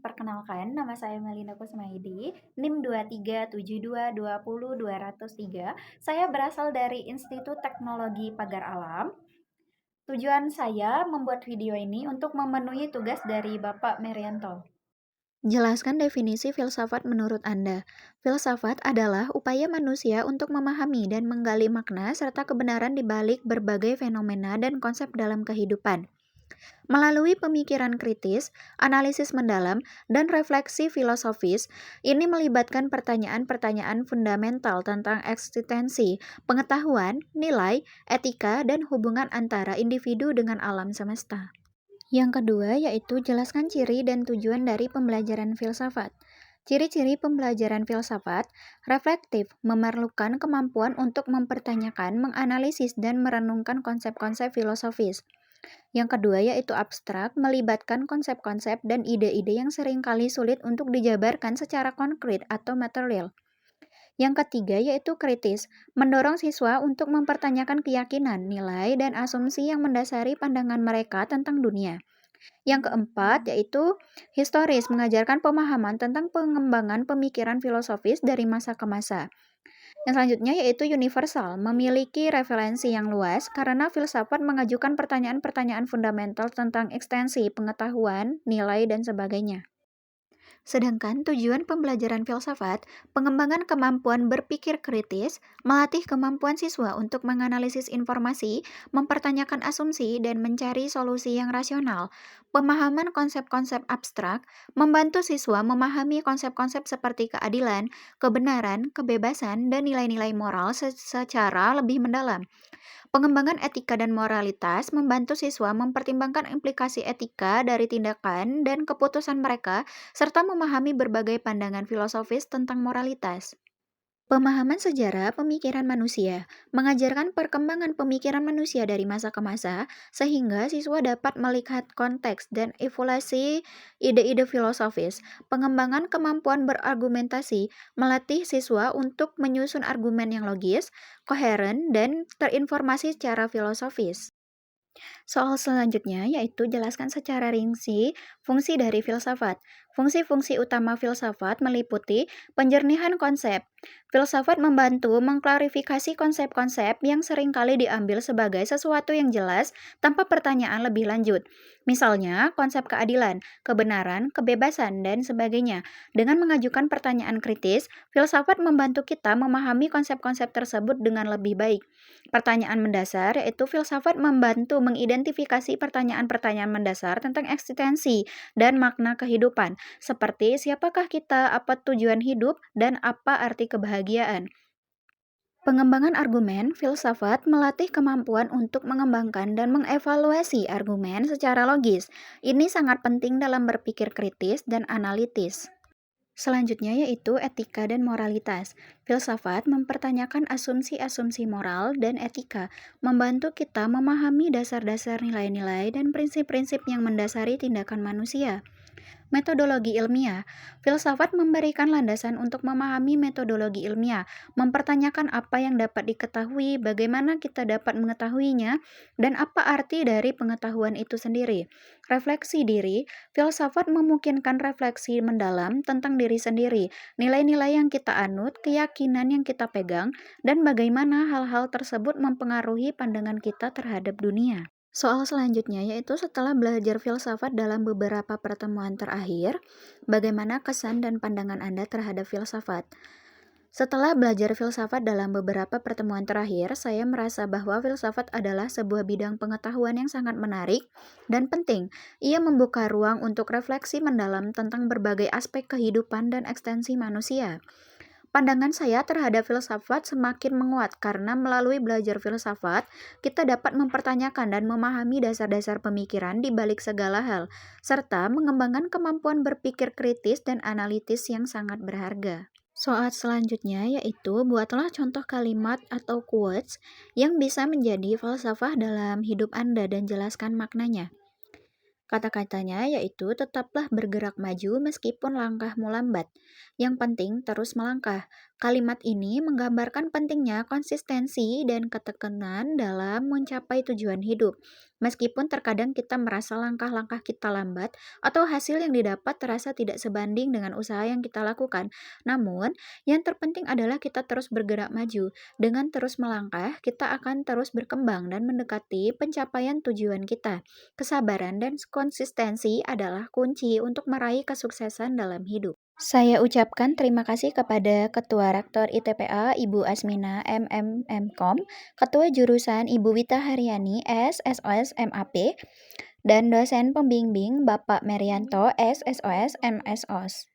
Perkenalkan, nama saya Melinda Kusmaidi, NIM 237220203. Saya berasal dari Institut Teknologi Pagar Alam. Tujuan saya membuat video ini untuk memenuhi tugas dari Bapak Merianto. Jelaskan definisi filsafat menurut Anda. Filsafat adalah upaya manusia untuk memahami dan menggali makna serta kebenaran di balik berbagai fenomena dan konsep dalam kehidupan. Melalui pemikiran kritis, analisis mendalam, dan refleksi filosofis, ini melibatkan pertanyaan-pertanyaan fundamental tentang eksistensi, pengetahuan, nilai, etika, dan hubungan antara individu dengan alam semesta. Yang kedua yaitu jelaskan ciri dan tujuan dari pembelajaran filsafat. Ciri-ciri pembelajaran filsafat reflektif, memerlukan kemampuan untuk mempertanyakan, menganalisis, dan merenungkan konsep-konsep filosofis. Yang kedua yaitu abstrak, melibatkan konsep-konsep dan ide-ide yang seringkali sulit untuk dijabarkan secara konkret atau material. Yang ketiga yaitu kritis, mendorong siswa untuk mempertanyakan keyakinan, nilai, dan asumsi yang mendasari pandangan mereka tentang dunia. Yang keempat yaitu historis, mengajarkan pemahaman tentang pengembangan pemikiran filosofis dari masa ke masa. Yang selanjutnya yaitu universal, memiliki referensi yang luas karena filsafat mengajukan pertanyaan-pertanyaan fundamental tentang ekstensi, pengetahuan, nilai, dan sebagainya. Sedangkan tujuan pembelajaran filsafat, pengembangan kemampuan berpikir kritis, melatih kemampuan siswa untuk menganalisis informasi, mempertanyakan asumsi, dan mencari solusi yang rasional. Pemahaman konsep-konsep abstrak membantu siswa memahami konsep-konsep seperti keadilan, kebenaran, kebebasan, dan nilai-nilai moral secara lebih mendalam. Pengembangan etika dan moralitas membantu siswa mempertimbangkan implikasi etika dari tindakan dan keputusan mereka, serta memahami berbagai pandangan filosofis tentang moralitas. Pemahaman sejarah pemikiran manusia mengajarkan perkembangan pemikiran manusia dari masa ke masa, sehingga siswa dapat melihat konteks dan evolusi ide-ide filosofis. Pengembangan kemampuan berargumentasi melatih siswa untuk menyusun argumen yang logis, koheren, dan terinformasi secara filosofis. Soal selanjutnya yaitu jelaskan secara rinci fungsi dari filsafat. Fungsi-fungsi utama filsafat meliputi penjernihan konsep. Filsafat membantu mengklarifikasi konsep-konsep yang seringkali diambil sebagai sesuatu yang jelas tanpa pertanyaan lebih lanjut. Misalnya, konsep keadilan, kebenaran, kebebasan, dan sebagainya. Dengan mengajukan pertanyaan kritis, filsafat membantu kita memahami konsep-konsep tersebut dengan lebih baik. Pertanyaan mendasar yaitu filsafat membantu mengidentifikasi pertanyaan-pertanyaan mendasar tentang eksistensi dan makna kehidupan, seperti siapakah kita, apa tujuan hidup, dan apa arti kebahagiaan. Pengembangan argumen, filsafat melatih kemampuan untuk mengembangkan dan mengevaluasi argumen secara logis. Ini sangat penting dalam berpikir kritis dan analitis. Selanjutnya yaitu etika dan moralitas. Filsafat mempertanyakan asumsi-asumsi moral dan etika, membantu kita memahami dasar-dasar nilai-nilai dan prinsip-prinsip yang mendasari tindakan manusia. Metodologi ilmiah. Filsafat memberikan landasan untuk memahami metodologi ilmiah, mempertanyakan apa yang dapat diketahui, bagaimana kita dapat mengetahuinya, dan apa arti dari pengetahuan itu sendiri. Refleksi diri. Filsafat memungkinkan refleksi mendalam tentang diri sendiri, nilai-nilai yang kita anut, keyakinan yang kita pegang, dan bagaimana hal-hal tersebut mempengaruhi pandangan kita terhadap dunia. Soal selanjutnya yaitu setelah belajar filsafat dalam beberapa pertemuan terakhir, bagaimana kesan dan pandangan Anda terhadap filsafat? Setelah belajar filsafat dalam beberapa pertemuan terakhir, saya merasa bahwa filsafat adalah sebuah bidang pengetahuan yang sangat menarik dan penting. Ia membuka ruang untuk refleksi mendalam tentang berbagai aspek kehidupan dan ekstensi manusia. Pandangan saya terhadap filsafat semakin menguat karena melalui belajar filsafat, kita dapat mempertanyakan dan memahami dasar-dasar pemikiran di balik segala hal, serta mengembangkan kemampuan berpikir kritis dan analitis yang sangat berharga. Soal selanjutnya yaitu buatlah contoh kalimat atau quotes yang bisa menjadi falsafah dalam hidup Anda dan jelaskan maknanya. Kata-katanya yaitu tetaplah bergerak maju meskipun langkahmu lambat. Yang penting terus melangkah. Kalimat ini menggambarkan pentingnya konsistensi dan ketekunan dalam mencapai tujuan hidup. Meskipun terkadang kita merasa langkah-langkah kita lambat atau hasil yang didapat terasa tidak sebanding dengan usaha yang kita lakukan. Namun, yang terpenting adalah kita terus bergerak maju. Dengan terus melangkah, kita akan terus berkembang dan mendekati pencapaian tujuan kita. Kesabaran dan konsistensi adalah kunci untuk meraih kesuksesan dalam hidup. Saya ucapkan terima kasih kepada Ketua Rektor ITPA Ibu Asmina MMM.Com, Ketua Jurusan Ibu Wita Haryani SSOS MAP, dan dosen pembimbing Bapak Merianto SSOS MSOS.